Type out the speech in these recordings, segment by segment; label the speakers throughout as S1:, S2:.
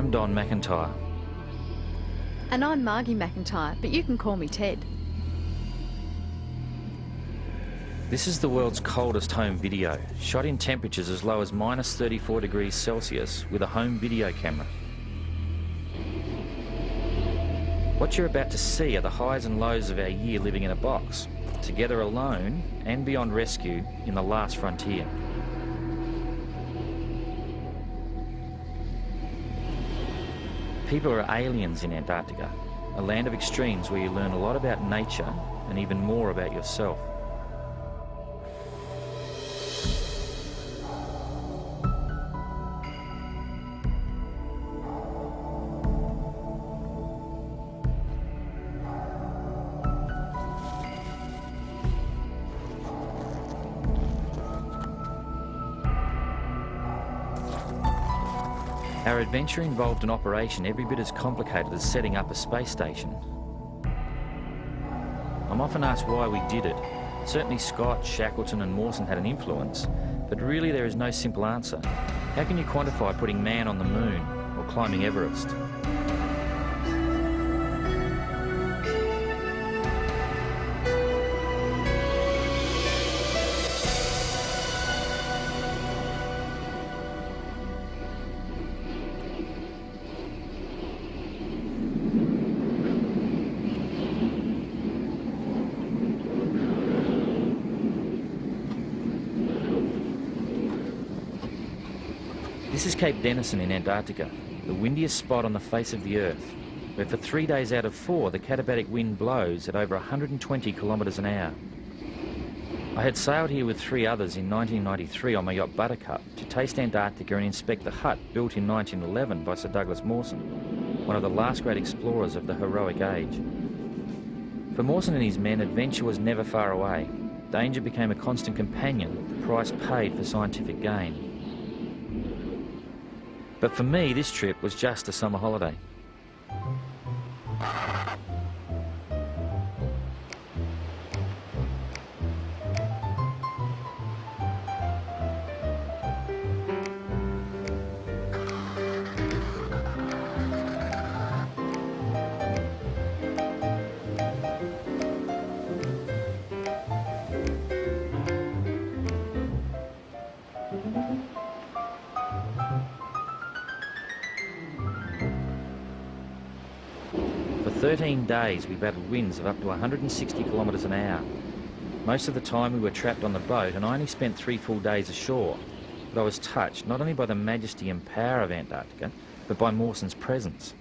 S1: I'm Don McIntyre.
S2: And I'm Margie McIntyre, but you can call me Ted.
S1: This is the world's coldest home video, shot in temperatures as low as minus 34 degrees Celsius with a home video camera. What you're about to see are the highs and lows of our year living in a box, together alone and beyond rescue in the last frontier. People are aliens in Antarctica, a land of extremes where you learn a lot about nature and even more about yourself. Our adventure involved an operation every bit as complicated as setting up a space station. I'm often asked why we did it. Certainly Scott, Shackleton and Mawson had an influence, but really there is no simple answer. How can you quantify putting man on the moon or climbing Everest? This is Cape Denison in Antarctica, the windiest spot on the face of the Earth, where for 3 days out of 4 the katabatic wind blows at over 120 kilometres an hour. I had sailed here with 3 others in 1993 on my yacht Buttercup to taste Antarctica and inspect the hut built in 1911 by Sir Douglas Mawson, one of the last great explorers of the heroic age. For Mawson and his men, adventure was never far away. Danger became a constant companion, the price paid for scientific gain. But for me, this trip was just a summer holiday. For 13 days we battled winds of up to 160 kilometres an hour. Most of the time we were trapped on the boat and I only spent 3 full days ashore. But I was touched not only by the majesty and power of Antarctica, but by Mawson's presence.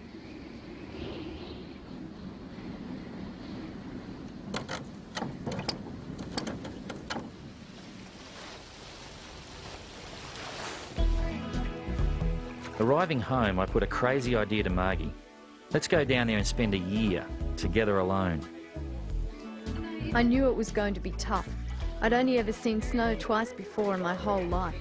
S1: Arriving home, I put a crazy idea to Margie. Let's go down there and spend a year, together alone.
S2: I knew it was going to be tough. I'd only ever seen snow twice before in my whole life.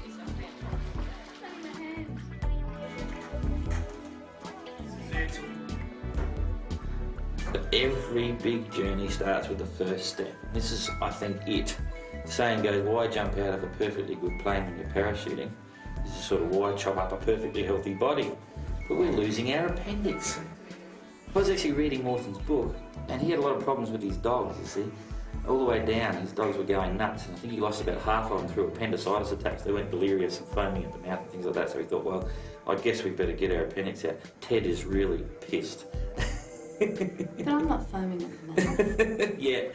S1: Every big journey starts with the first step. This is, I think, it. The saying goes, why jump out of a perfectly good plane when you're parachuting? This is sort of why chop up a perfectly healthy body. But we're losing our appendix. I was actually reading Mawson's book, and he had a lot of problems with his dogs, you see. All the way down, his dogs were going nuts, and I think he lost about half of them through appendicitis attacks. They went delirious and foaming at the mouth and things like that, so he thought, well, I guess we better get our appendix out. Ted is really pissed.
S2: But I'm not foaming at the mouth.
S1: Yeah.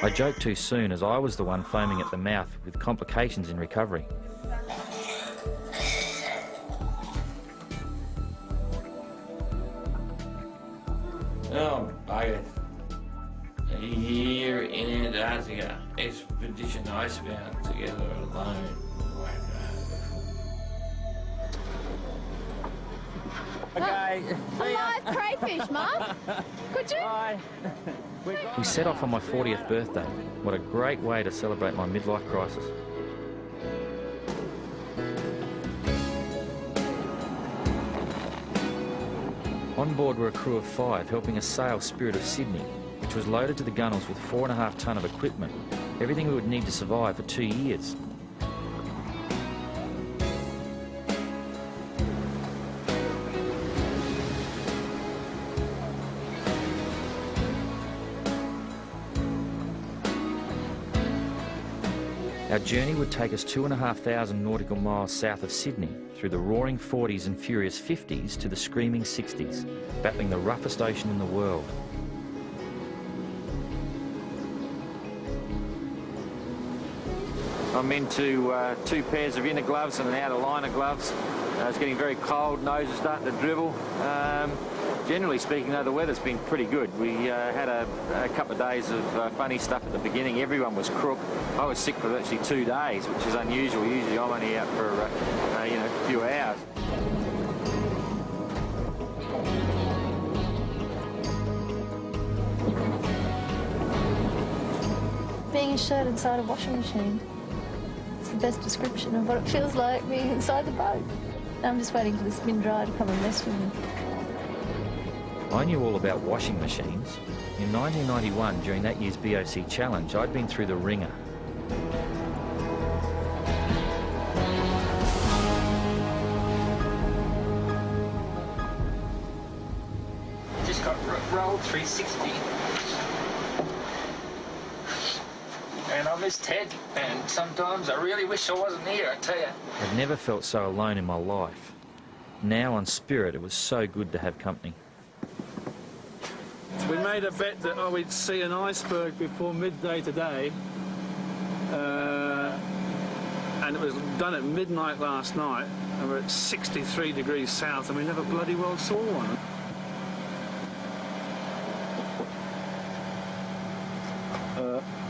S1: I joked too soon, as I was the one foaming at the mouth with complications in recovery.
S3: Oh, bugger. Here in Antarctica, expedition icebound, together alone.
S4: Okay.
S2: A live crayfish, Mum. Could you?
S4: Bye.
S1: We set off on my 40th birthday. What a great way to celebrate my midlife crisis. On board were a crew of 5 helping us sail Spirit of Sydney, which was loaded to the gunnels with 4.5 tonne of equipment, everything we would need to survive for 2 years. Our journey would take us 2,500 nautical miles south of Sydney, through the roaring 40s and furious 50s to the screaming 60s, battling the roughest ocean in the world. I'm into 2 pairs of inner gloves and an outer liner gloves. It's getting very cold, nose is starting to dribble. Generally speaking though, the weather's been pretty good. We had a couple of days of funny stuff at the beginning. Everyone was crook. I was sick for actually 2 days, which is unusual. Usually I'm only out for a few hours.
S5: Being a shirt inside a washing machine. It's the best description of what it feels like being inside the boat. I'm just waiting for the spin dryer to come and mess with me.
S1: I knew all about washing machines. In 1991, during that year's BOC Challenge, I'd been through the ringer.
S3: Just got rolled 360. And I miss Ted, and sometimes I really wish I wasn't here, I tell you.
S1: I'd never felt so alone in my life. Now on Spirit, it was so good to have company.
S4: We made a bet that we'd see an iceberg before midday today, and it was done at midnight last night, and we're at 63 degrees south, and we never bloody well saw one.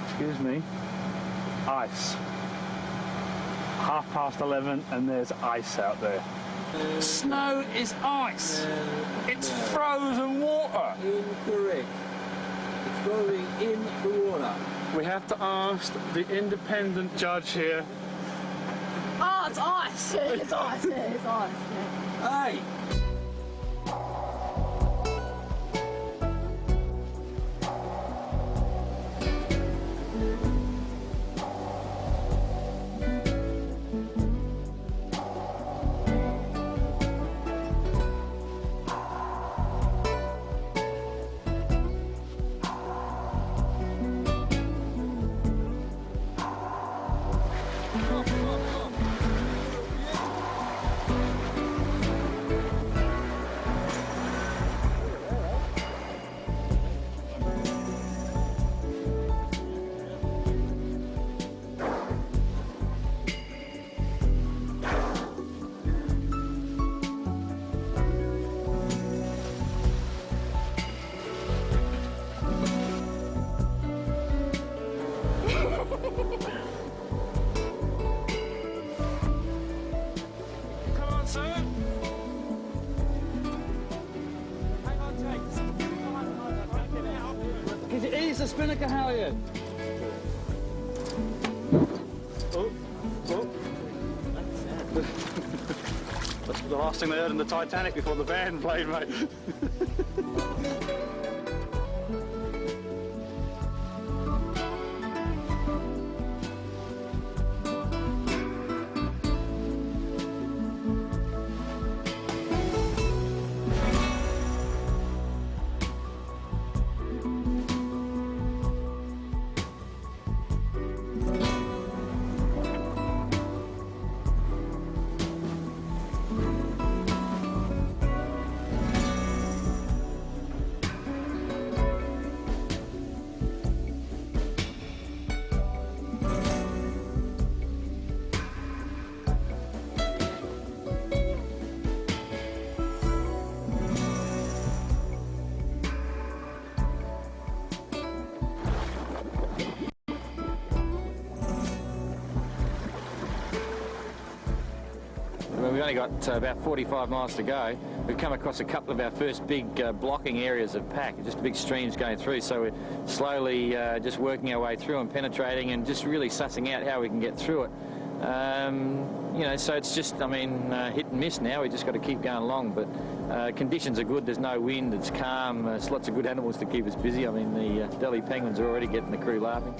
S4: Excuse me. Ice. 11:30, and there's ice out there. Snow is ice. It's frozen water.
S6: Incorrect. It's going in the water.
S4: We have to ask the independent judge here.
S5: Oh, it's ice. It's ice. It's ice. Yeah.
S6: Hey!
S4: The spinnaker halyard. Oh. That's the last thing they heard in the Titanic before the band played, mate.
S1: We've only got about 45 miles to go. We've come across a couple of our first big blocking areas of pack, just big streams going through, so we're slowly just working our way through and penetrating and just really sussing out how we can get through it. So it's just, hit and miss now. We just got to keep going along, but conditions are good. There's no wind, it's calm, there's lots of good animals to keep us busy. The Delhi penguins are already getting the crew laughing.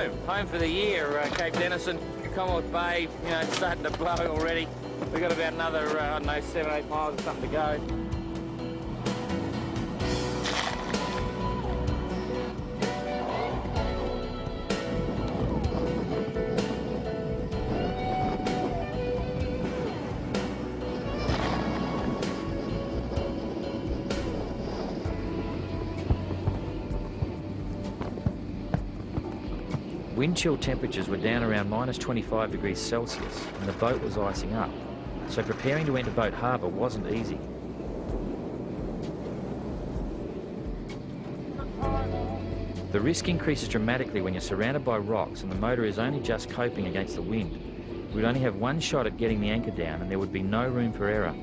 S3: home for the year, Cape Denison, Commonwealth Bay, you know, it's starting to blow already. We've got about another, I don't know, 7 or 8 miles or something to go.
S1: Wind chill temperatures were down around minus 25 degrees Celsius and the boat was icing up, so preparing to enter Boat Harbour wasn't easy. The risk increases dramatically when you're surrounded by rocks and the motor is only just coping against the wind. We'd only have one shot at getting the anchor down and there would be no room for error.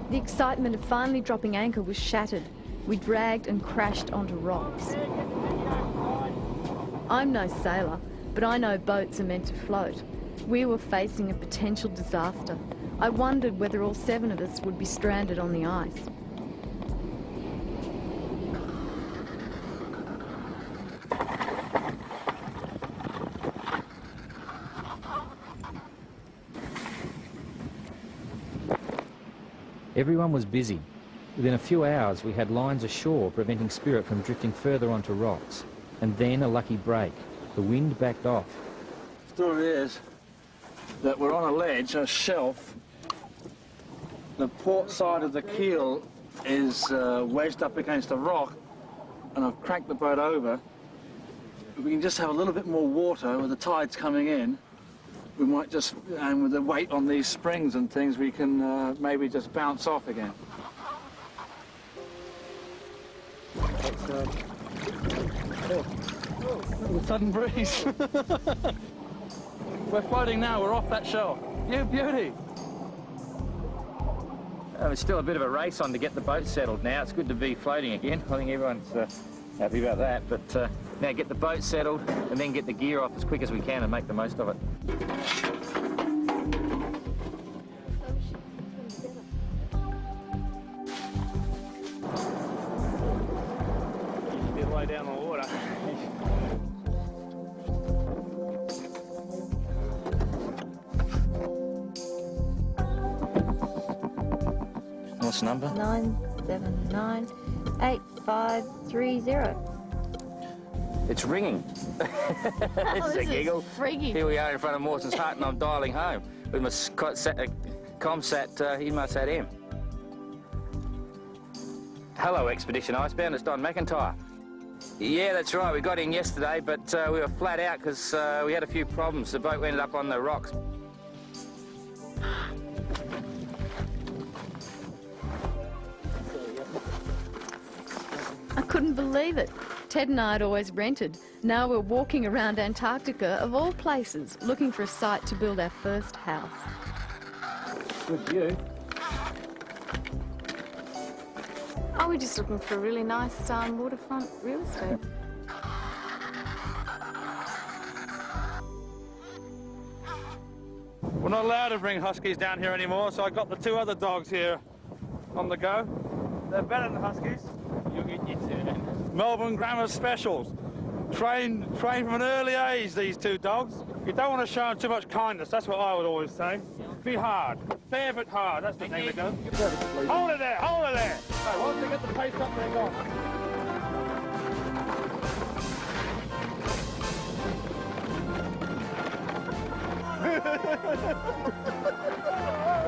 S2: The excitement of finally dropping anchor was shattered. We dragged and crashed onto rocks. I'm no sailor, but I know boats are meant to float. We were facing a potential disaster. I wondered whether all 7 of us would be stranded on the ice.
S1: Everyone was busy. Within a few hours we had lines ashore preventing Spirit from drifting further onto rocks. And then a lucky break. The wind backed off.
S4: The story is that we're on a ledge, a shelf. The port side of the keel is wedged up against a rock, and I've cranked the boat over. If we can just have a little bit more water with the tides coming in, we might just, and with the weight on these springs and things, we can maybe just bounce off again. It's, a sudden breeze. We're floating now, we're off that shelf. You beauty.
S3: It's still a bit of a race on to get the boat settled now. It's good to be floating again. I think everyone's happy about that. But now get the boat settled and then get the gear off as quick as we can and make the most of it.
S4: Be low down the water.
S3: What's the number?
S5: 9798530.
S3: It's ringing. It's a giggle.
S2: Freaky.
S3: Here we are in front of Mawson's Hut and I'm dialing home with my ComSat Inmarsat M. Hello, Expedition Icebound, it's Don McIntyre. Yeah, that's right, we got in yesterday, but we were flat out because we had a few problems. The boat ended up on the rocks.
S2: I couldn't believe it. Ted and I had always rented. Now we're walking around Antarctica, of all places, looking for a site to build our first house.
S4: Good view.
S2: Oh, we're just looking for a really nice waterfront real estate.
S4: We're not allowed to bring huskies down here anymore, so I got the 2 other dogs here on the go. They're better than huskies.
S3: You'll get your turn.
S4: Melbourne Grammar Specials. Trained from an early age, these 2 dogs. You don't want to show them too much kindness, that's what I would always say. Be hard. Fair but hard, that's the name to go. Hold it there, hold it there. Right, once they get the pace up, they're gone.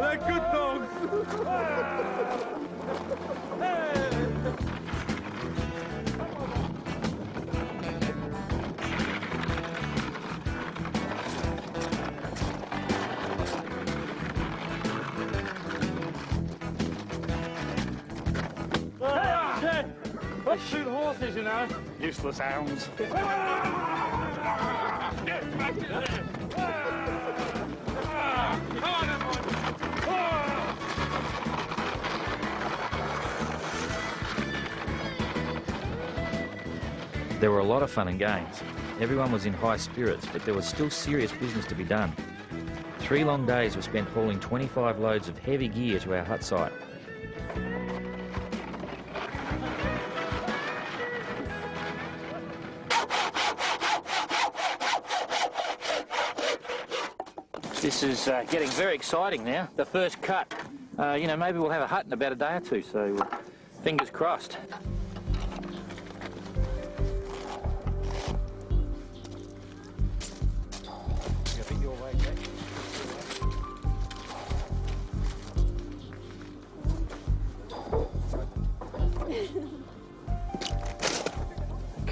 S4: They're good dogs. Let's shoot horses, you know. Useless hounds.
S1: There were a lot of fun and games. Everyone was in high spirits, but there was still serious business to be done. 3 long days were spent hauling 25 loads of heavy gear to our hut site.
S3: This is getting very exciting now. The first cut. You know, maybe we'll have a hut in about a day or two, so fingers crossed.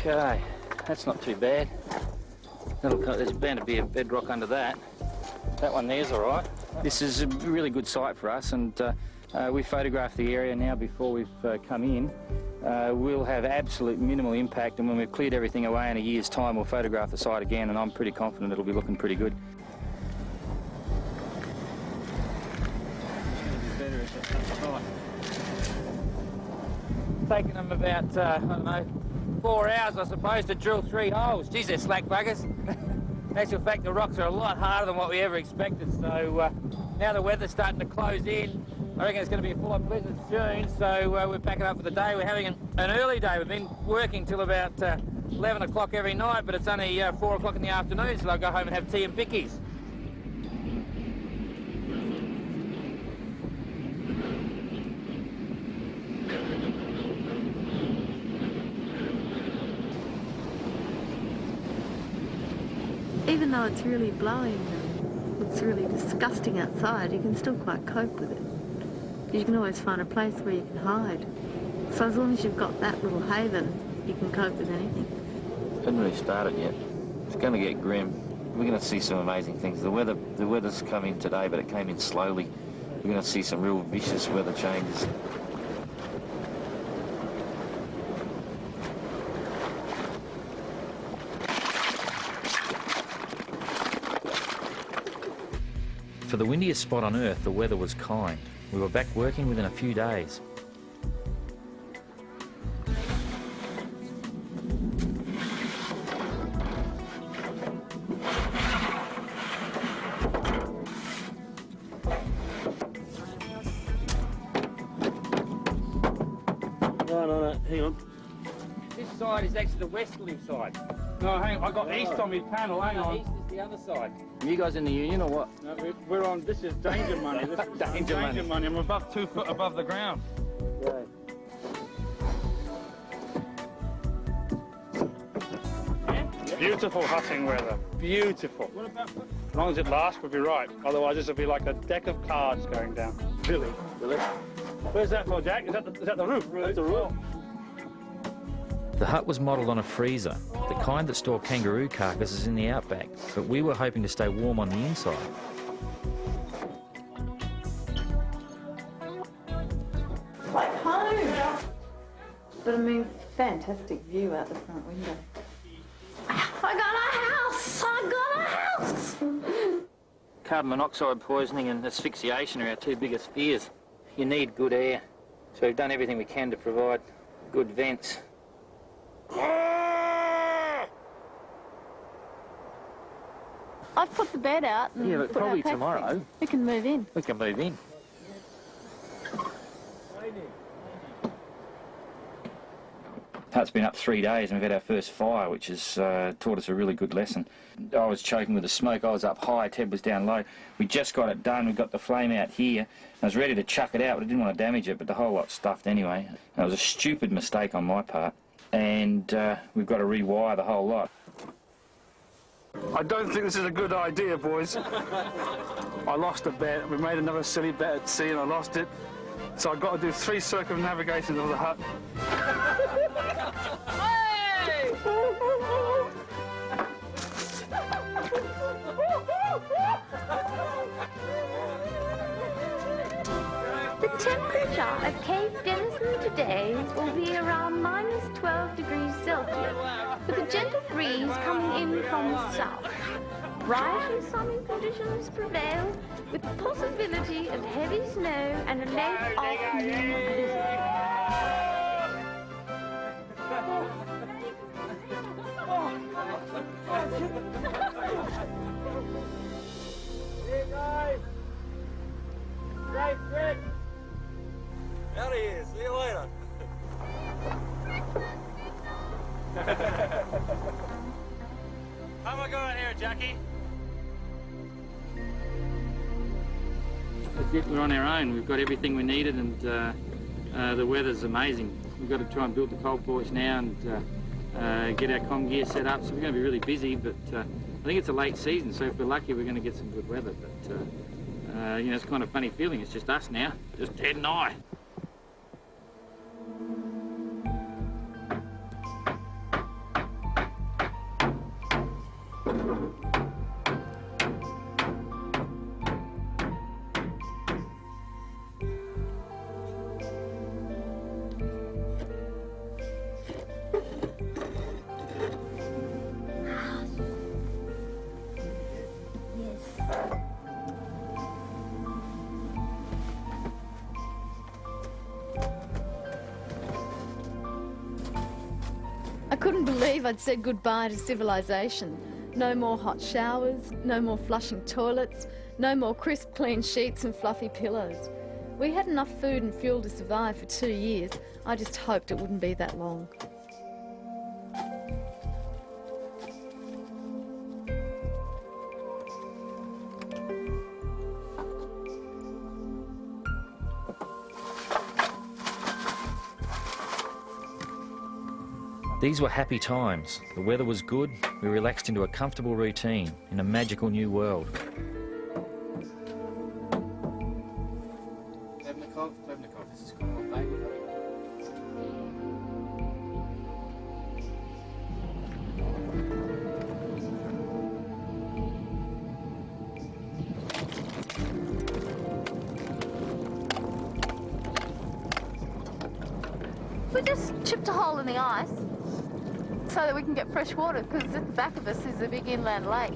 S3: Okay, that's not too bad. There's bound to be a bedrock under that. That one there's all right. This is a really good site for us, and we photographed the area now before we've come in. We'll have absolute minimal impact, and when we've cleared everything away in a year's time, we'll photograph the site again, and I'm pretty confident it'll be looking pretty good. Taking them about, I don't know, 4 hours, I suppose, to drill 3 holes. Geez, they're slack buggers. In actual fact, the rocks are a lot harder than what we ever expected, so now the weather's starting to close in. I reckon it's going to be a full of blizzard soon, so we're packing up for the day. We're having an early day. We've been working till about 11 o'clock every night, but it's only 4 o'clock in the afternoon, so I'll go home and have tea and pickies.
S2: Even though it's really blowing and it's really disgusting outside, you can still quite cope with it. You can always find a place where you can hide. So as long as you've got that little haven, you can cope with anything.
S3: It hasn't really started yet. It's going to get grim. We're going to see some amazing things. The weather's come in today, but it came in slowly. We're going to see some real vicious weather changes.
S1: For the windiest spot on Earth, the weather was kind. We were back working within a few days.
S4: No, hang on.
S3: This side is actually the westerly side.
S4: No, hang on, I got east on my panel, hang on.
S3: East is the other side. Are you guys in the union or what?
S4: No, we're on, this is danger money. This is
S3: Danger money.
S4: I'm above 2 foot above the ground.
S3: Right.
S4: Beautiful hutting weather, beautiful. As long as it lasts, we'll be right. Otherwise, this will be like a deck of cards going down. Really? Where's that for, Jack? Is that the roof? That's the roof.
S1: The hut was modelled on a freezer, the kind that store kangaroo carcasses in the outback, but we were hoping to stay warm on the inside.
S2: Like home! But I mean, fantastic view out the front window. I got a house! I got a house!
S3: Carbon monoxide poisoning and asphyxiation are our 2 biggest fears. You need good air, so we've done everything we can to provide good vents.
S2: I've put the bed out and
S3: Yeah, but
S2: put our
S3: probably
S2: packs
S3: tomorrow.
S2: in. We can move in.
S3: We can move in. Hut's been up 3 days and we've had our first fire, which has taught us a really good lesson. I was choking with the smoke. I was up high, Ted was down low. We just got it done. We got the flame out here. I was ready to chuck it out, but I didn't want to damage it, but the whole lot's stuffed anyway. And it was a stupid mistake on my part. And we've got to rewire the whole lot.
S4: I don't think this is a good idea, boys. I lost a bet. We made another silly bet at sea and I lost it. So I've got to do 3 circumnavigations of the hut.
S7: The temperature at Cape Denison today will be around -12 degrees Celsius, with a gentle breeze coming in from the south. Bright and sunny conditions prevail, with the possibility of heavy snow and a late afternoon blizzard.
S3: you guys. Safe trip.
S8: Out of here. See you later. How am I going here, Jackie?
S3: That's it, we're on our own. We've got everything we needed, and the weather's amazing. We've got to try and build the cold porch now and get our comm gear set up, so we're going to be really busy, but I think it's a late season, so if we're lucky we're going to get some good weather, but you know, it's kind of a funny feeling. It's just us now, just Ted and I.
S5: I couldn't believe I'd said goodbye to civilization. No more hot showers, no more flushing toilets, no more crisp clean sheets and fluffy pillows. We had enough food and fuel to survive for 2 years. I just hoped it wouldn't be that long.
S1: These were happy times. The weather was good. We relaxed into a comfortable routine in a magical new world.
S3: Klebnikov, this is called baby.
S2: We just chipped a hole in the ice so that we can get fresh water, because at the back of us is a big inland lake.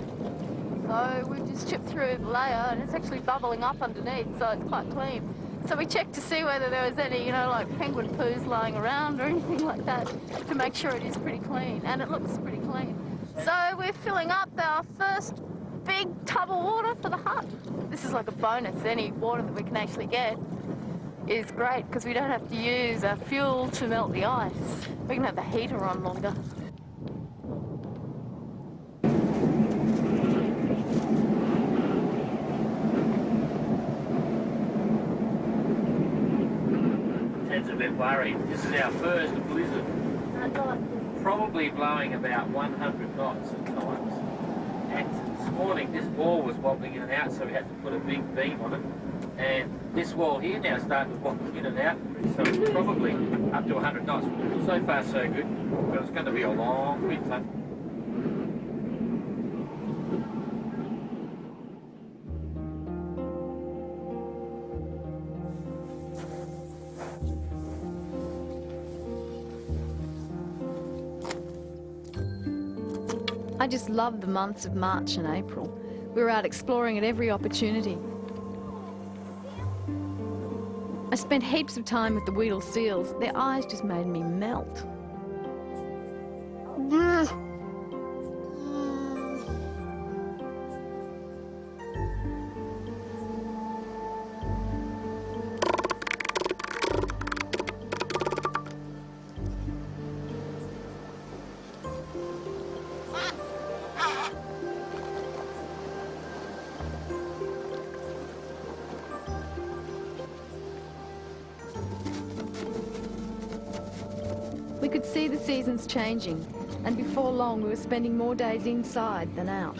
S2: So we just chipped through the layer and it's actually bubbling up underneath, so it's quite clean. So we checked to see whether there was any, you know, like penguin poos lying around or anything like that, to make sure it is pretty clean, and it looks pretty clean. So we're filling up our first big tub of water for the hut. This is like a bonus. Any water that we can actually get is great, because we don't have to use our fuel to melt the ice. We can have the heater on longer.
S3: Ted's a bit worried. This is our first blizzard. Probably blowing about 100 knots at times. And this morning this wall was wobbling in and out, so we had to put a big beam on it. And this wall here now starting to wobble in and out, so it's probably up to 100 knots. So far so good, but it's going to be a long winter.
S5: I just loved the months of March and April. We were out exploring at every opportunity. I spent heaps of time with the Weedle seals. Their eyes just made me melt. We could see the seasons changing, and before long we were spending more days inside than out.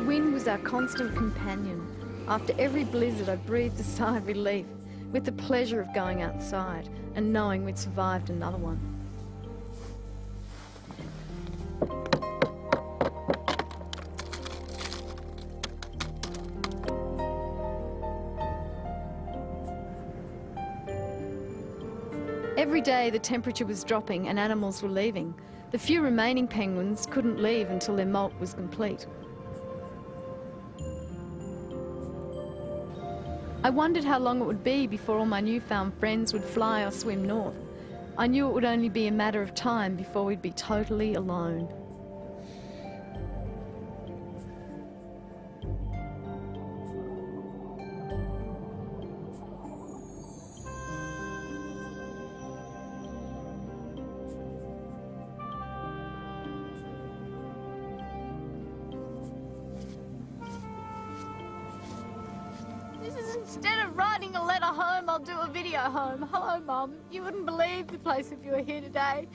S5: Wind was our constant companion. After every blizzard I breathed a sigh of relief, with the pleasure of going outside and knowing we'd survived another one. Every day the temperature was dropping and animals were leaving. The few remaining penguins couldn't leave until their molt was complete. I wondered how long it would be before all my newfound friends would fly or swim north. I knew it would only be a matter of time before we'd be totally alone. Instead of writing a letter home, I'll do a video home. Hello, Mum. You wouldn't believe the place if you were here today.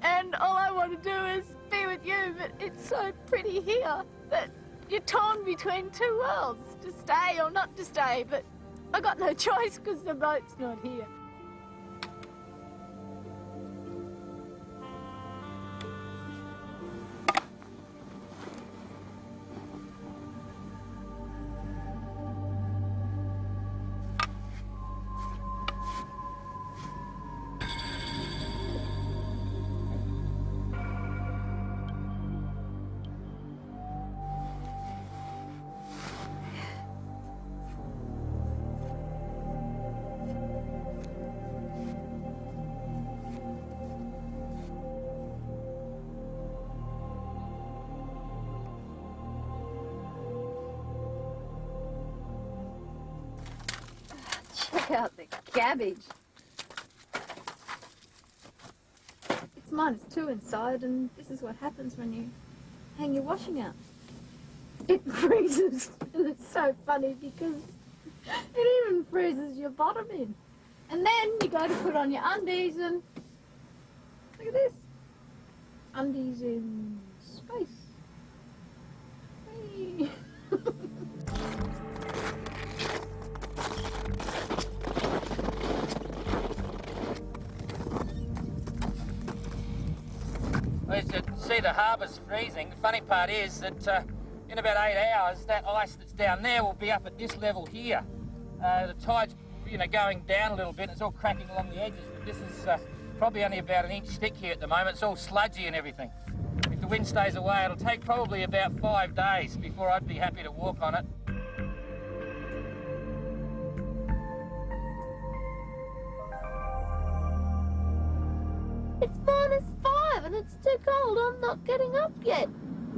S5: And all I want to do is be with you, but it's so pretty here that you're torn between two worlds, to stay or not to stay, but I got no choice because the boat's not here. Check out the cabbage. It's -2 inside, and this is what happens when you hang your washing out. It freezes, and it's so funny because it even freezes your bottom in. And then you go to put on your undies, and look at this. Undies in space. Whee.
S3: As you see, the harbour's freezing. The funny part is that in about 8 hours, that ice that's down there will be up at this level here. The tide's, going down a little bit. It's all cracking along the edges. But this is probably only about 1 inch thick here at the moment. It's all sludgy and everything. If the wind stays away, it'll take probably about 5 days before I'd be happy to walk on it.
S7: It's -5 and it's too cold. I'm not getting up yet.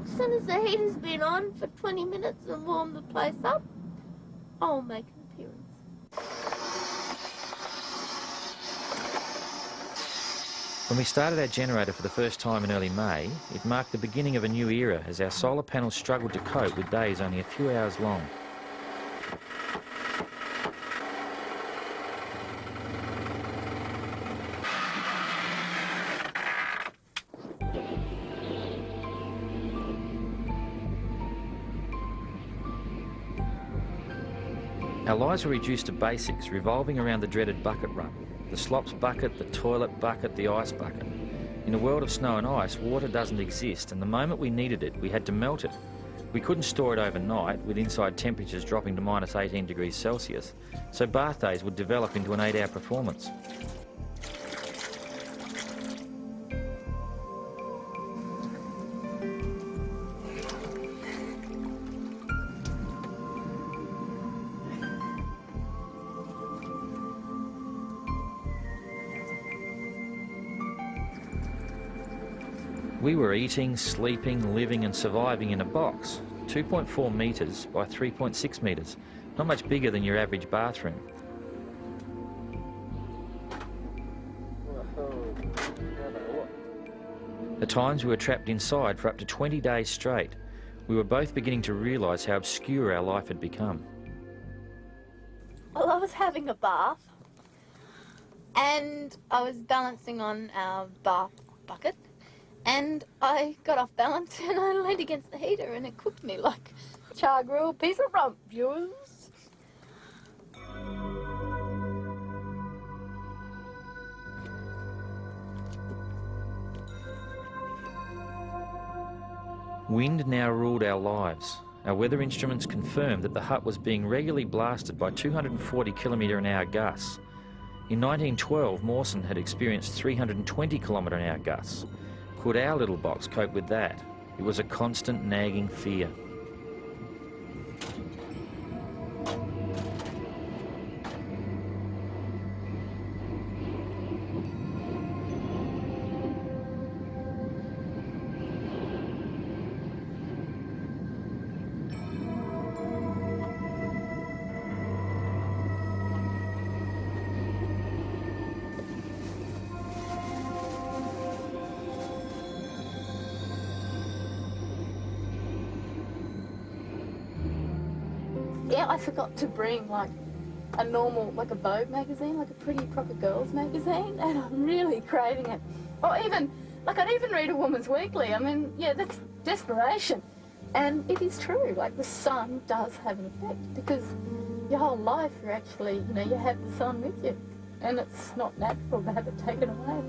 S7: As soon as the heater's been on for 20 minutes and warmed the place up, I'll make an appearance.
S1: When we started our generator for the first time in early May, it marked the beginning of a new era as our solar panels struggled to cope with days only a few hours long. Our lives were reduced to basics, revolving around the dreaded bucket run. The slops bucket, the toilet bucket, the ice bucket. In a world of snow and ice, water doesn't exist, and the moment we needed it, we had to melt it. We couldn't store it overnight, with inside temperatures dropping to -18 degrees Celsius, so bath days would develop into an 8-hour performance. We were eating, sleeping, living and surviving in a box, 2.4 metres by 3.6 metres, not much bigger than your average bathroom. At times we were trapped inside for up to 20 days straight. We were both beginning to realise how obscure our life had become.
S5: Well, I was having a bath and I was balancing on our bath bucket. And I got off balance and I leaned against the heater and it cooked me like a char-grilled piece of rump, viewers.
S1: Wind now ruled our lives. Our weather instruments confirmed that the hut was being regularly blasted by 240 km/h gusts. In 1912, Mawson had experienced 320 km/h gusts. Could our little box cope with that? It was a constant nagging fear.
S5: I forgot to bring like a normal, like a Vogue magazine, like a pretty proper girls magazine, and I'm really craving it. Or even, like I'd even read a Woman's Weekly. I mean, yeah, that's desperation. And it is true, like the sun does have an effect, because your whole life you're actually, you know, you have the sun with you, and it's not natural to have it taken away.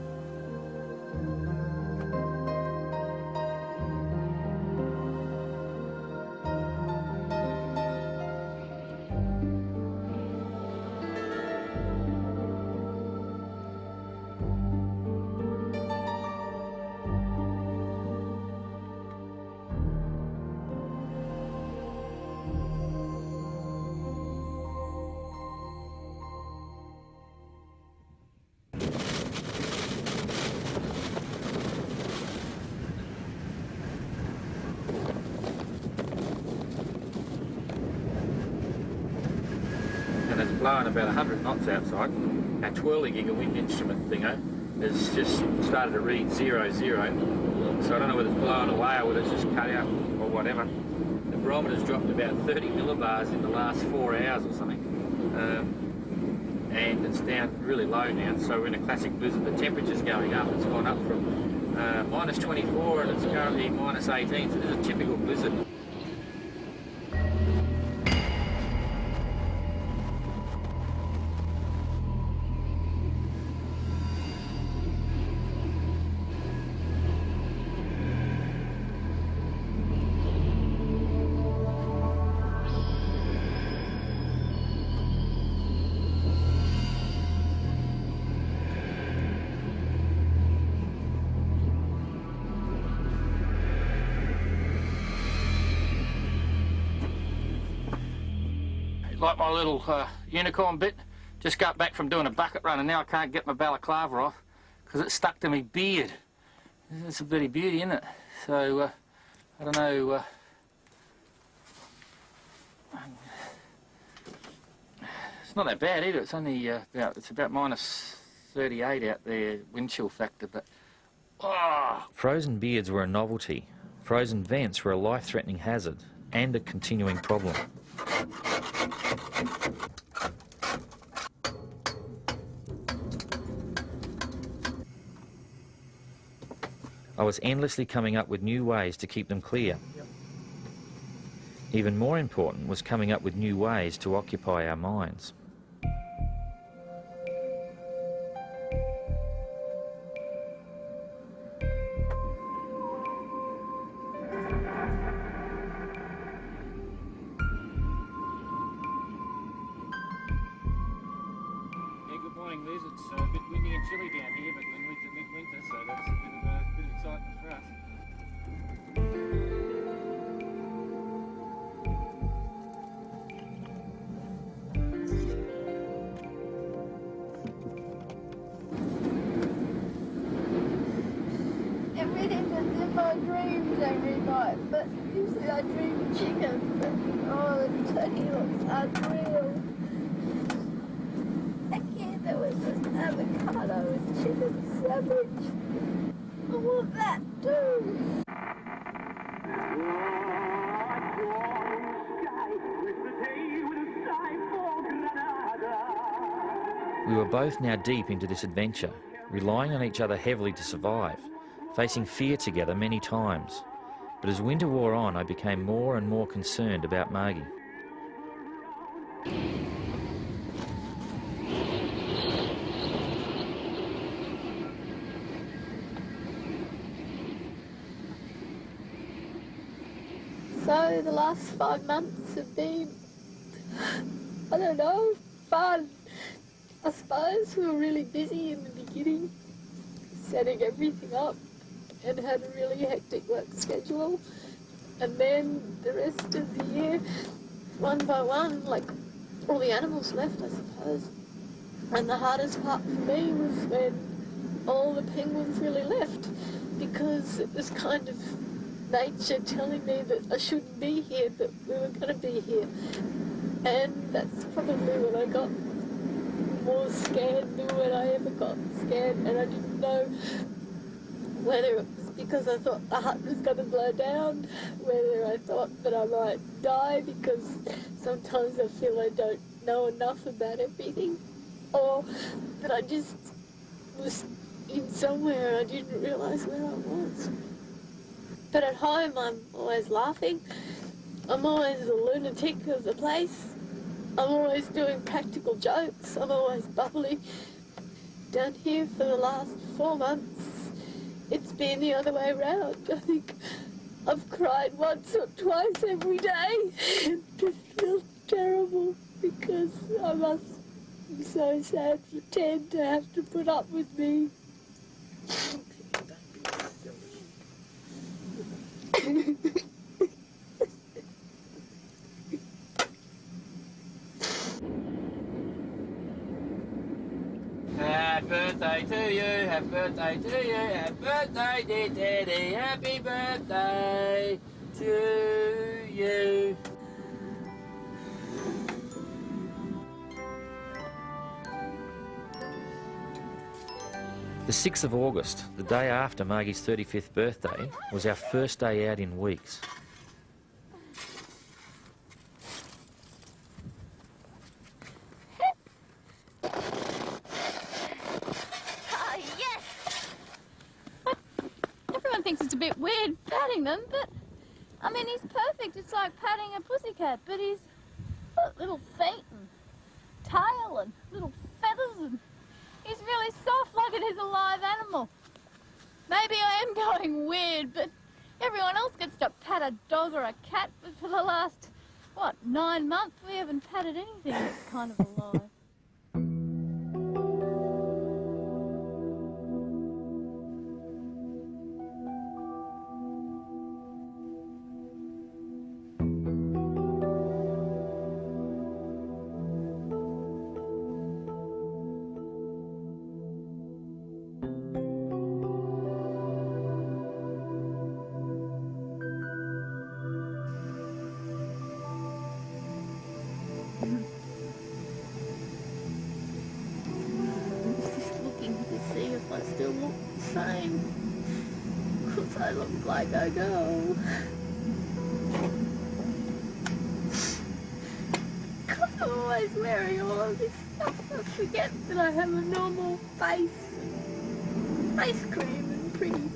S1: And it's blowing about 100 knots outside. Our twirligig, a wind instrument thingo, has just started to read 00. So I don't know whether it's blowing away or whether it's just cut out or whatever. The barometer's dropped about 30 millibars in the last 4 hours or something. And it's down really low now, so we're in a classic blizzard. The temperature's going up. It's gone up from minus 24 and it's currently minus 18, so this is a typical blizzard.
S3: Like my little unicorn bit, just got back from doing a bucket run and now I can't get my balaclava off because it's stuck to my beard. It's a bloody beauty, isn't it? So, I don't know, it's not that bad either. It's only it's about minus 38 out there, wind chill factor, but
S1: Frozen beards were a novelty. Frozen vents were a life-threatening hazard and a continuing problem. I was endlessly coming up with new ways to keep them clear. Even more important was coming up with new ways to occupy our minds.
S3: good morning, Liz. It's a bit windy and chilly down here, but we're mid-winter, so that's a bit of excitement for us.
S5: Everything that's in my dreams every night, but usually I dream chicken, but oh, the turkey looks unreal. Again, there was this avocado and chicken sandwich. I want that too.
S1: We were both now deep into this adventure, relying on each other heavily to survive, facing fear together many times. But as winter wore on, I became more and more concerned about Margie.
S5: So the last 5 months have been, I don't know, fun. I suppose we were really busy in the beginning, setting everything up, and had a really hectic work schedule. And then the rest of the year, one by one, like all the animals left, I suppose. And the hardest part for me was when all the penguins really left, because it was kind of nature telling me that I shouldn't be here, but we were going to be here. And that's probably when I got more scared than when I ever got scared, and I didn't know whether it was because I thought the hut was going to blow down, whether I thought that I might die because
S9: Sometimes I feel I don't know enough about everything, or that I just was in somewhere I didn't realise where I was. But at home I'm always laughing. I'm always the lunatic of the place. I'm always doing practical jokes. I'm always bubbly. Down here for the last 4 months, it's been the other way around. I think I've cried once or twice every day. It just feels terrible because I must be so sad for Ted to have to put up with me.
S3: Happy birthday to you, happy birthday to you, happy birthday dear Daddy, happy birthday to you.
S1: The 6th of August, the day after Margie's 35th birthday, was our first day out in weeks.
S5: Everyone thinks it's a bit weird patting them, but I mean, he's perfect. It's like patting a pussycat, but he's got little feet and tail and little feathers, and he's really soft like it is a live animal. Maybe I am going weird, but everyone else gets to pat a dog or a cat, but for the last, 9 months we haven't patted anything that's kind of alive.
S9: I still look the same, because I look like I go. Because I'm always wearing all of this stuff, I forget that I have a normal face, face cream and pretty.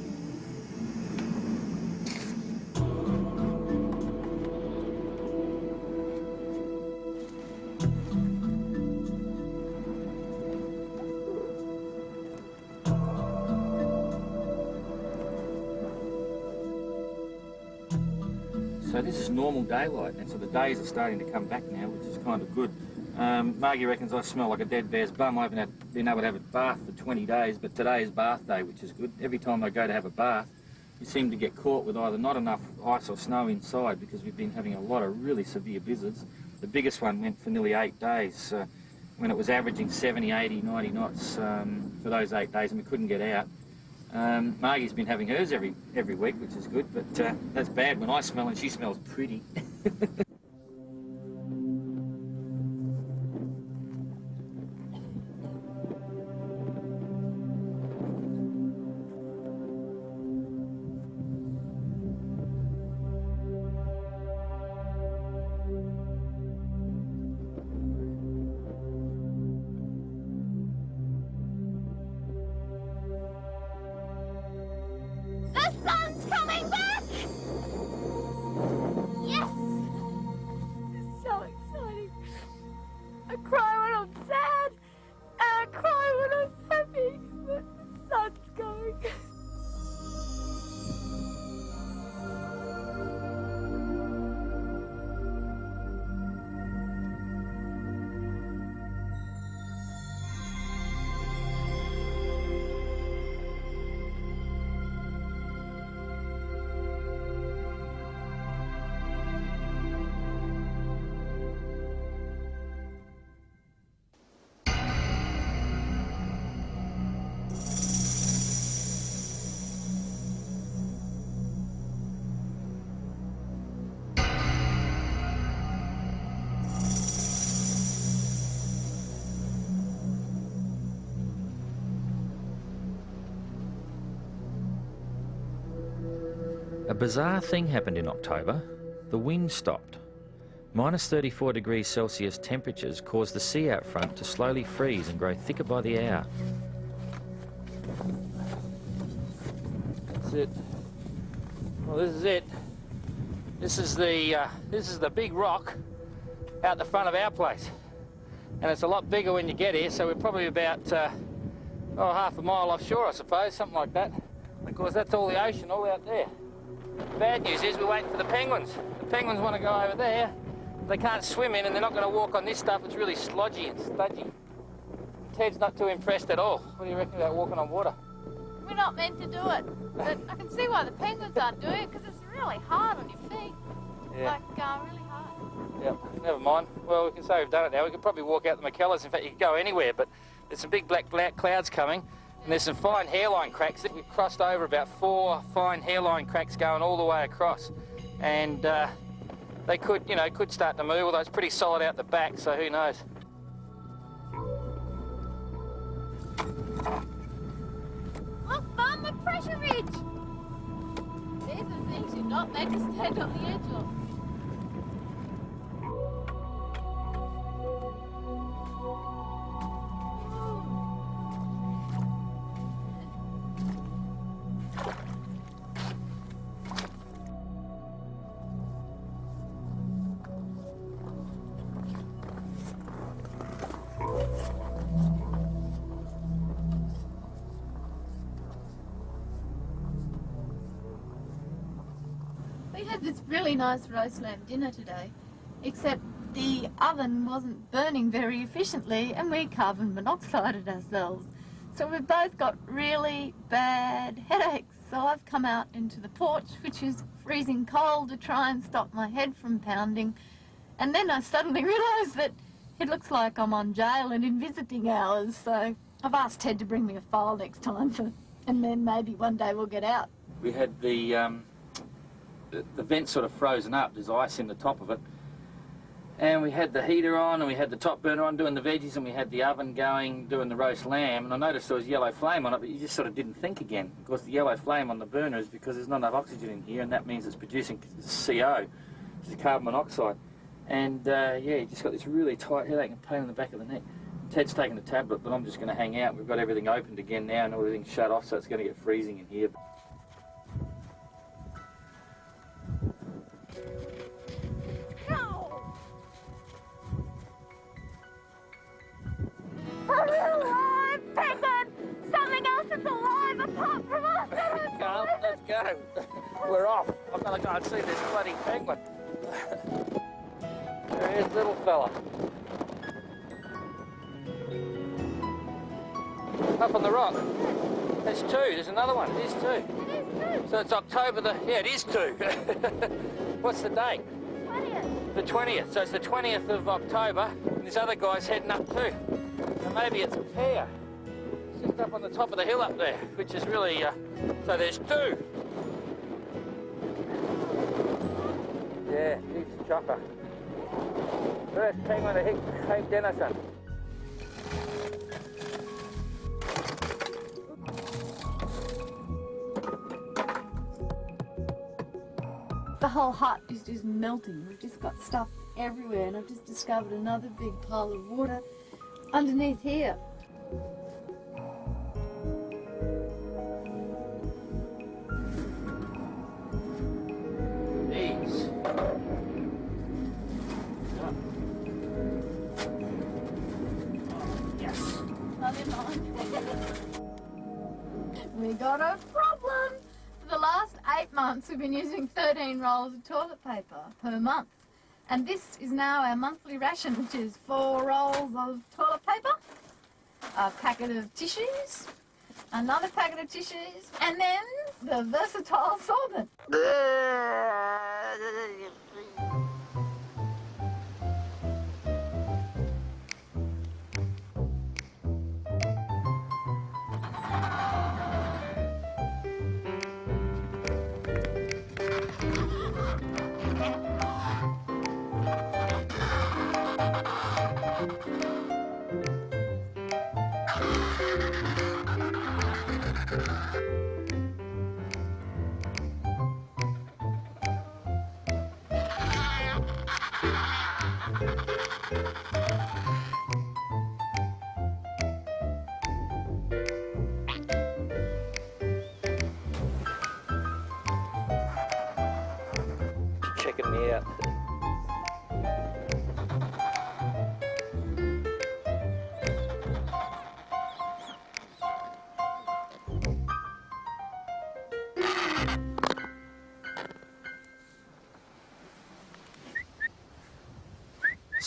S3: So this is normal daylight, and so the days are starting to come back now, which is kind of good. Margie reckons I smell like a dead bear's bum. I haven't been able to have a bath for 20 days, but today is bath day, which is good. Every time I go to have a bath, you seem to get caught with either not enough ice or snow inside, because we've been having a lot of really severe blizzards. The biggest one went for nearly 8 days, when it was averaging 70, 80, 90 knots for those 8 days, and we couldn't get out. Margie's been having hers every week, which is good, but that's bad when I smell and she smells pretty.
S1: A bizarre thing happened in October. The wind stopped. Minus 34 degrees Celsius temperatures cause the sea out front to slowly freeze and grow thicker by the hour.
S3: That's it. Well, this is it. This is the big rock out the front of our place. And it's a lot bigger when you get here, so we're probably about half a mile offshore, I suppose, something like that. Of course, that's all the ocean, all out there. The bad news is we're waiting for the penguins. The penguins want to go over there. They can't swim in, and they're not going to walk on this stuff. It's really slodgy and sludgy. Ted's not too impressed at all. What do you reckon about walking on water?
S5: We're not meant to do it. But I can see why the penguins aren't doing it, because it's really hard on your feet.
S3: Yeah.
S5: Like, really hard.
S3: Yep, never mind. Well, we can say we've done it now. We could probably walk out the McKellars. In fact, you could go anywhere, but there's some big black clouds coming, and there's some fine hairline cracks. We've crossed over about 4 fine hairline cracks going all the way across. And they could, could start to move, although it's pretty solid out the back, so who knows.
S5: Look, Mum, a pressure ridge! These are things you're not meant to stand on the edge of. We had this really nice roast lamb dinner today, except the oven wasn't burning very efficiently and we carbon monoxided ourselves. So we've both got really bad headaches. So I've come out into the porch, which is freezing cold, to try and stop my head from pounding. And then I suddenly realised that it looks like I'm on jail and in visiting hours. So I've asked Ted to bring me a file next time, and then maybe one day we'll get out.
S3: We had the vent sort of frozen up. There's ice in the top of it. And we had the heater on, and we had the top burner on doing the veggies, and we had the oven going doing the roast lamb. And I noticed there was yellow flame on it, but you just sort of didn't think again. Of course, the yellow flame on the burner is because there's not enough oxygen in here, and that means it's producing CO, which is carbon monoxide. And you just got this really tight headache and pain in the back of the neck. Ted's taken the tablet, but I'm just going to hang out. We've got everything opened again now, and everything's shut off, so it's going to get freezing in here.
S7: Alive, penguin! Something else that's alive apart from us!
S3: Let's go. We're off. I've got to go and see this bloody penguin. There is little fella. Up on the rock. That's 2. There's another one. It is 2.
S7: It is 2.
S3: So it's October the... Yeah, it is 2. What's the date?
S7: 20th.
S3: The 20th. So it's the 20th of October, and this other guy's heading up too. So maybe it's a pair. It's just up on the top of the hill up there, which is really... so there's 2. Yeah, he's a chopper. First penguin to hit Cape Denison.
S2: The whole hut is just melting. We've just got stuff everywhere, and I've just discovered another big pile of water underneath here.
S3: These. Yes.
S2: Never mind. We got a problem. For the last 8 months, we've been using 13 rolls of toilet paper per month. And this is now our monthly ration, which is 4 rolls of toilet paper, a packet of tissues, another packet of tissues, and then the versatile sorbent.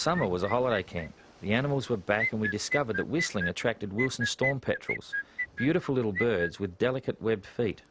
S1: Summer was a holiday camp. The animals were back and we discovered that whistling attracted Wilson storm petrels, beautiful little birds with delicate webbed feet.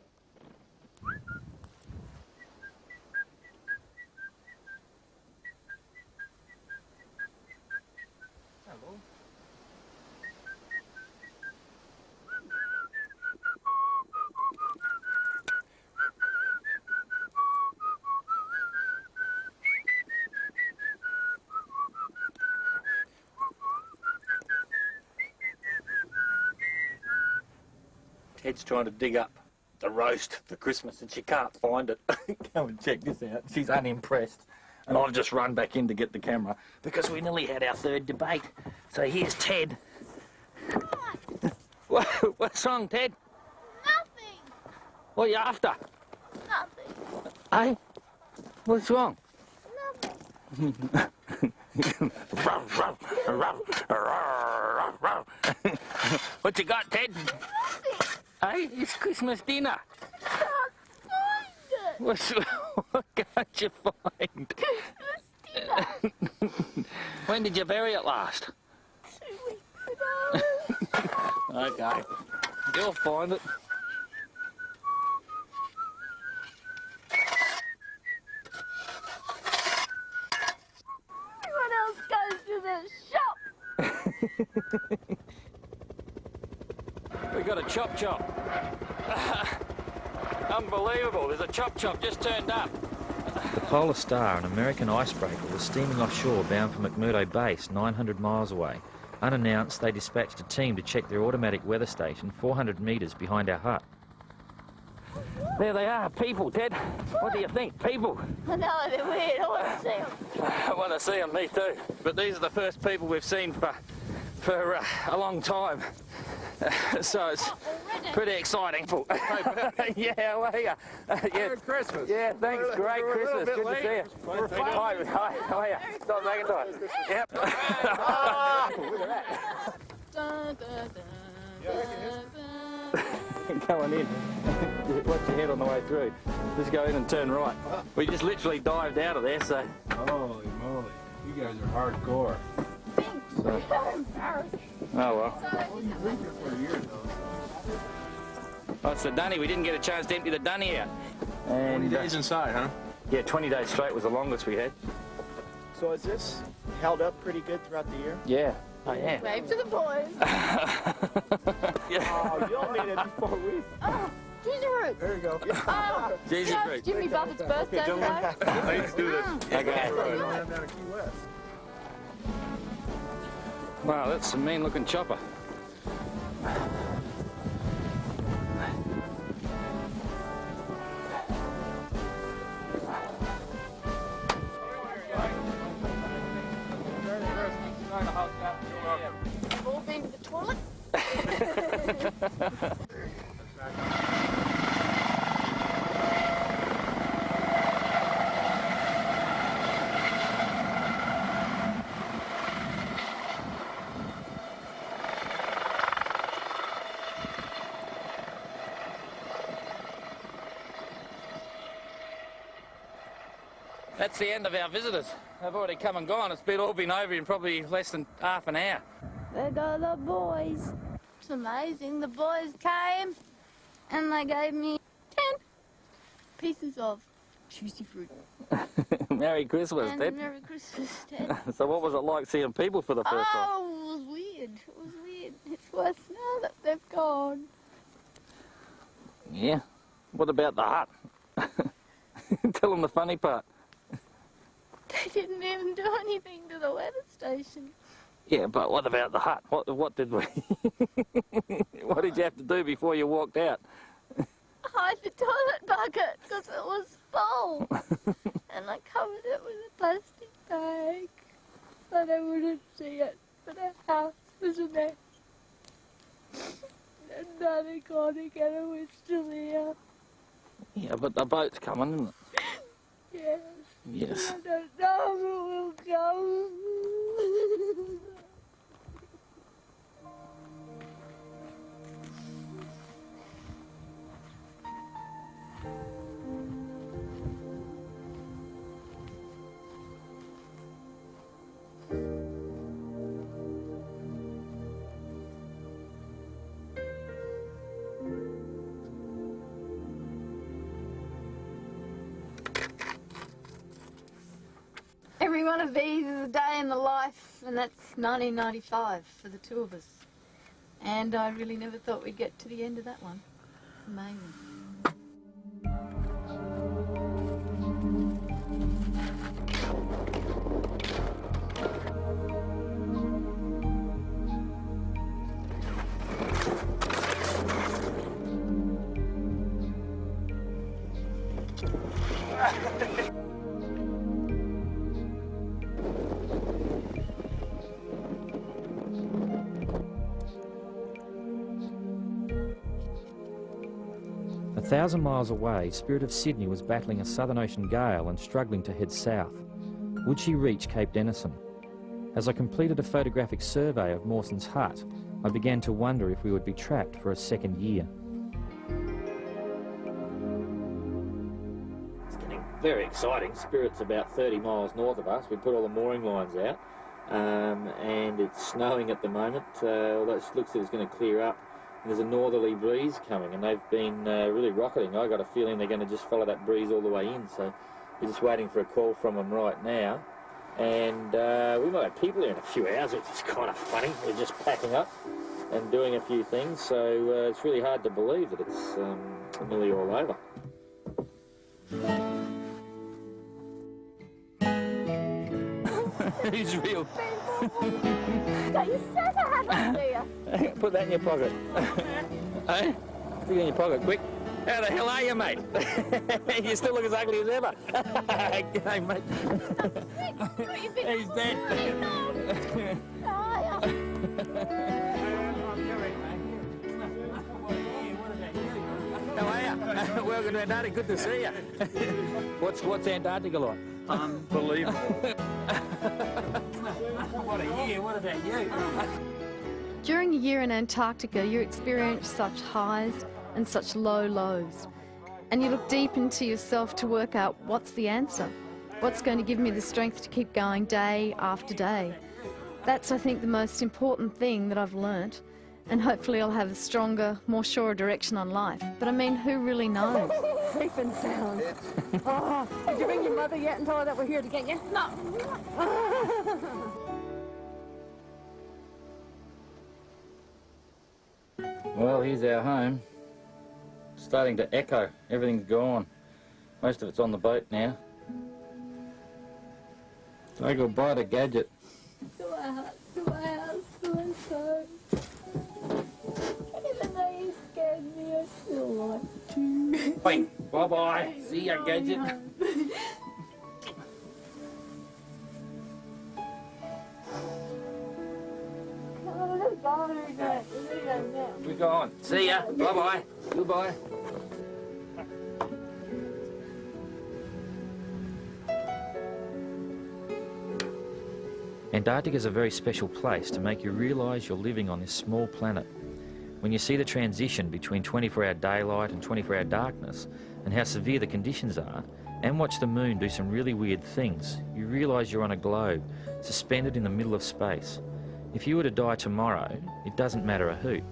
S4: Ted's trying to dig up the roast for Christmas and she can't find it. Come and check this out. She's unimpressed. And I've just run back in to get the camera because we nearly had our third debate. So here's Ted. What's wrong, Ted?
S9: Nothing.
S4: What are you after?
S9: Nothing.
S4: Hey? What's wrong? What you got, Ted? Hey, it's Christmas dinner. What can't you find? When did you bury it last?
S9: 2 weeks ago.
S4: Okay. You'll find it.
S9: Everyone else goes to the shop.
S3: We got a chop. Unbelievable, there's a chop just turned up.
S1: The Polar Star, an American icebreaker, was steaming offshore bound for McMurdo Base, 900 miles away. Unannounced, they dispatched a team to check their automatic weather station 400 metres behind our hut.
S3: There they are, people, Ted. What do you think, people?
S9: I know, they're weird. I want to see them.
S3: I want to see them, me too. But these are the first people we've seen for a long time. So it's pretty exciting. Yeah, how are you? Yeah.
S8: Merry Christmas.
S3: Yeah, thanks. Great
S8: We're a little
S3: Christmas.
S8: bit
S3: Good
S8: late.
S3: to see you.
S8: We're fine.
S3: Hi, how are you? Stop McIntyre. Yep. Look at that.
S5: Dun, dun, dun, dun.
S3: Going in. Watch your head on the way through. Just go in and turn right. We just literally dived out of there, so.
S8: Holy moly. You guys are hardcore.
S3: Oh well. That's the dunny. We didn't get a chance to empty the dunny out.
S8: 20 days inside, huh?
S3: Yeah, 20 days straight was the longest we had.
S10: So is this held up pretty good throughout the year?
S3: Yeah. Oh yeah.
S9: Wave to the boys.
S10: Oh, you'll need it before we...
S9: Oh, Ginger Root.
S10: There you go.
S9: Oh,
S3: Jesus
S9: just
S3: Christ.
S9: Jimmy Buffett's birthday today.
S8: Let's do this.
S3: Okay.
S8: Down to Key West.
S3: Wow, that's some mean-looking chopper.
S9: You've all been to the toilet?
S3: That's the end of our visitors. They've already come and gone. It's all been over in probably less than half an hour.
S9: There go the boys. It's amazing. The boys came and they gave me 10 pieces of juicy fruit.
S3: Merry Christmas,
S9: And
S3: Ted.
S9: Merry Christmas, Ted.
S3: So what was it like seeing people for the first time?
S9: Oh, it was weird. It was weird. It's worse now that they've gone.
S3: Yeah. What about the hut? Tell them the funny part.
S9: They didn't even do anything to the weather station.
S3: Yeah, but what about the hut? What did we... What did you have to do before you walked out?
S9: Hide the toilet bucket because it was full. And I covered it with a plastic bag so they wouldn't see it. But our house was a mess. And now they're gone again and we're still here.
S3: Yeah, but the boat's coming, isn't it?
S9: Yes.
S3: Yes.
S9: I don't know if it will go.
S5: And that's 1995 for the two of us. And I really never thought we'd get to the end of that one. Amazing.
S1: 1,000 miles away, Spirit of Sydney was battling a Southern Ocean gale and struggling to head south. Would she reach Cape Denison? As I completed a photographic survey of Mawson's hut, I began to wonder if we would be trapped for a second year.
S3: It's getting very exciting. Spirit's about 30 miles north of us. We put all the mooring lines out, and it's snowing at the moment, although it looks like it's going to clear up. There's a northerly breeze coming, and they've been really rocketing. I got a feeling they're going to just follow that breeze all the way in, so we're just waiting for a call from them right now. And we might have people here in a few hours, which is kind of funny. We're just packing up and doing a few things, so it's really hard to believe that it's nearly all over. He's real.
S7: You said I had one, do you?
S3: Put that in your pocket. Hey? Put it in your pocket, quick. How the hell are you, mate? You still look as ugly as ever. G'day, mate. He's dead. How are you? Welcome to Antarctica. Good to see you. What's Antarctica like?
S4: Unbelievable.
S3: What a year. What about you?
S5: During a year in Antarctica, you experience such highs and such low lows. And you look deep into yourself to work out what's the answer. What's going to give me the strength to keep going day after day. That's, I think, the most important thing that I've learnt. And hopefully I'll have a stronger, more sure direction on life. But I mean, who really knows?
S2: Safe and sound. Oh, did you ring your mother yet and tell her that we're here to get you? No.
S3: Well, here's our home. Starting to echo. Everything's gone. Most of it's on the boat now. Say goodbye to Gadget.
S9: To my house, to my son. Even though you scared me, I still like to.
S3: Bye. Bye-bye. See ya, Gadget. We're gone. See ya. Bye-bye. Goodbye.
S1: Antarctica is a very special place to make you realise you're living on this small planet. When you see the transition between 24-hour daylight and 24-hour darkness and how severe the conditions are, and watch the moon do some really weird things, you realise you're on a globe, suspended in the middle of space. If you were to die tomorrow, it doesn't matter a hoot.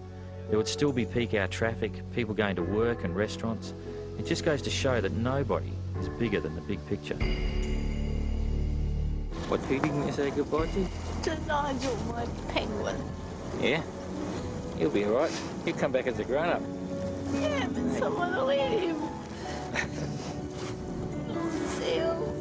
S1: There would still be peak hour traffic, people going to work and restaurants. It just goes to show that nobody is bigger than the big picture.
S3: What pig didn't you say goodbye to?
S9: To Nigel, my penguin.
S3: Yeah? He'll be alright. He'll come back as a grown-up.
S9: Yeah, but someone will eat him. Seal.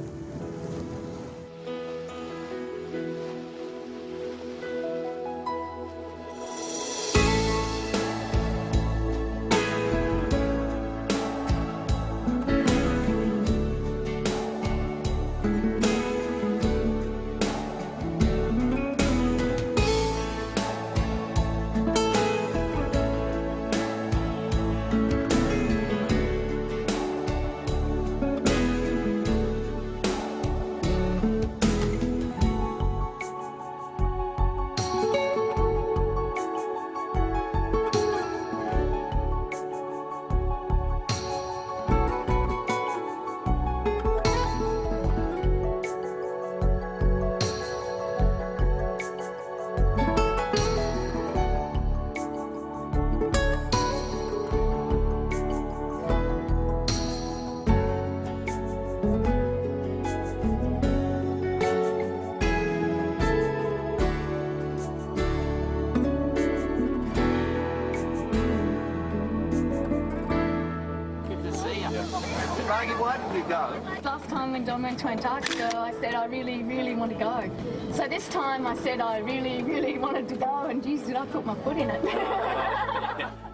S8: go?
S5: Last time when Don went to Antarctica, I said I really, really want to go. So this time I said I really, really wanted to go, and geez, did I put my foot in it.